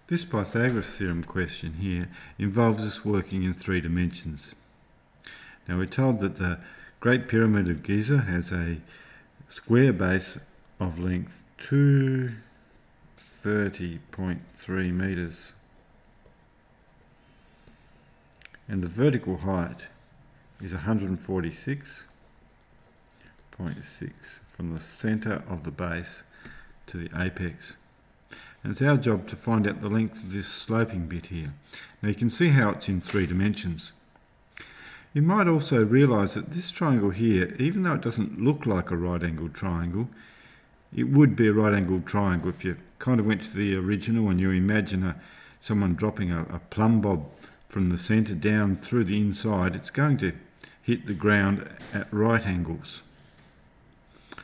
This Pythagoras theorem question here involves us working in 3 dimensions. Now we're told that the Great Pyramid of Giza has a square base of length 230.3 metres and the vertical height is 146.6 from the centre of the base to the apex. And it's our job to find out the length of this sloping bit here. Now you can see how it's in 3 dimensions. You might also realise that this triangle here, even though it doesn't look like a right-angled triangle, it would be a right-angled triangle if you kind of went to the original and you imagine someone dropping a plumb bob from the centre down through the inside. It's going to hit the ground at right angles.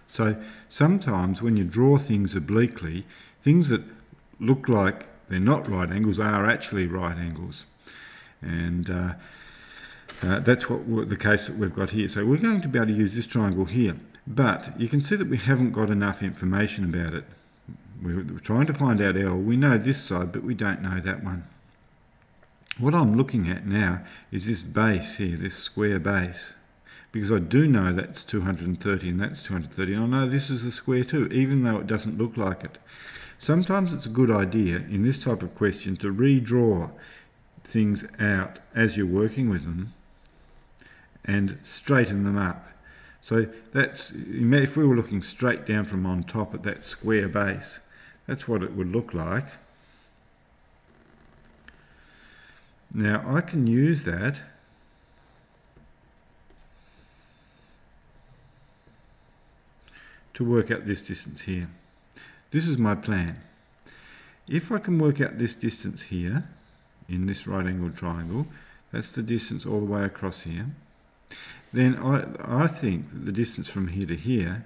So sometimes when you draw things obliquely, things that look like they're not right angles are actually right angles. And that's the case that we've got here. So we're going to be able to use this triangle here. But you can see that we haven't got enough information about it. We're trying to find out L. We know this side, but we don't know that one. What I'm looking at now is this base here, this square base. Because I do know that's 230 and that's 230. And I know this is a square too, even though it doesn't look like it. Sometimes it's a good idea in this type of question to redraw things out as you're working with them and straighten them up. So that's, if we were looking straight down from on top at that square base, that's what it would look like. Now I can use that to work out this distance here. This is my plan. If I can work out this distance here in this right angled triangle, that's the distance all the way across here, then I think that the distance from here to here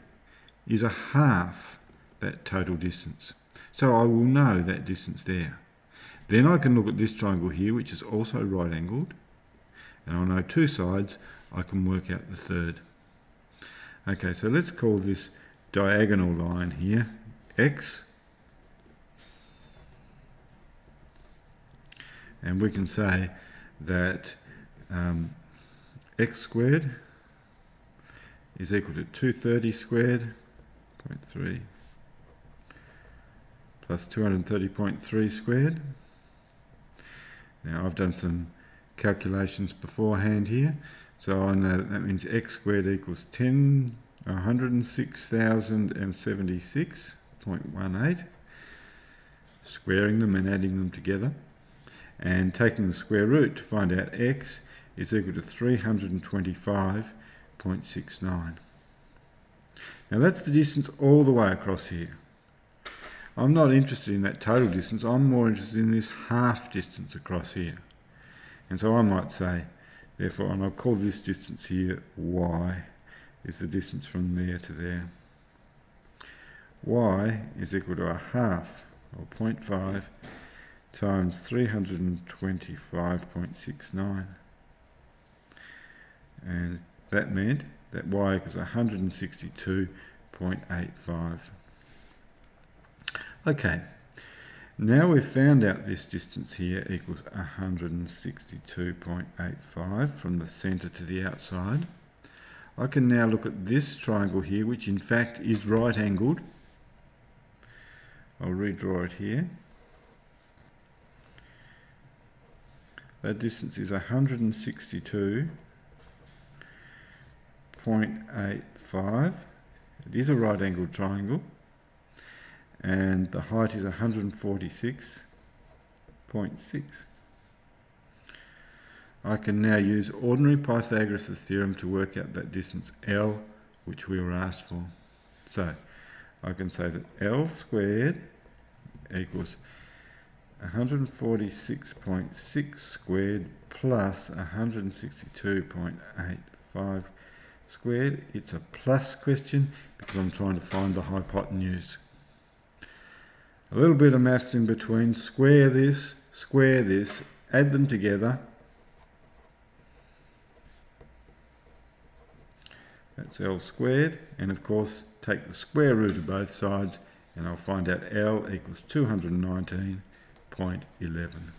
is a half that total distance. So I will know that distance there. Then I can look at this triangle here, which is also right angled, and I'll know 2 sides. I can work out the third. Okay, so let's call this diagonal line here x, and we can say that x squared is equal to 230 squared 0.3 plus 230.3 squared. Now I've done some calculations beforehand here, so I know that means x squared equals 106,076.18, squaring them and adding them together, and taking the square root to find out x is equal to 325.69. Now that's the distance all the way across here. I'm not interested in that total distance, I'm more interested in this half distance across here. And so I might say, therefore, and I'll call this distance here y, is the distance from there to there. Y is equal to a half, or 0.5, times 325.69. And that meant that y equals 162.85. Okay, now we've found out this distance here equals 162.85 from the centre to the outside. I can now look at this triangle here, which in fact is right angled. I'll redraw it here. That distance is 162.85. It is a right angled triangle, and the height is 146.6. I can now use ordinary Pythagoras' theorem to work out that distance L, which we were asked for. So I can say that L squared equals 146.6 squared plus 162.85 squared. It's a plus question because I'm trying to find the hypotenuse. A little bit of maths in between. Square this, add them together. That's L squared, and of course take the square root of both sides, and I'll find out L equals 219 0.11.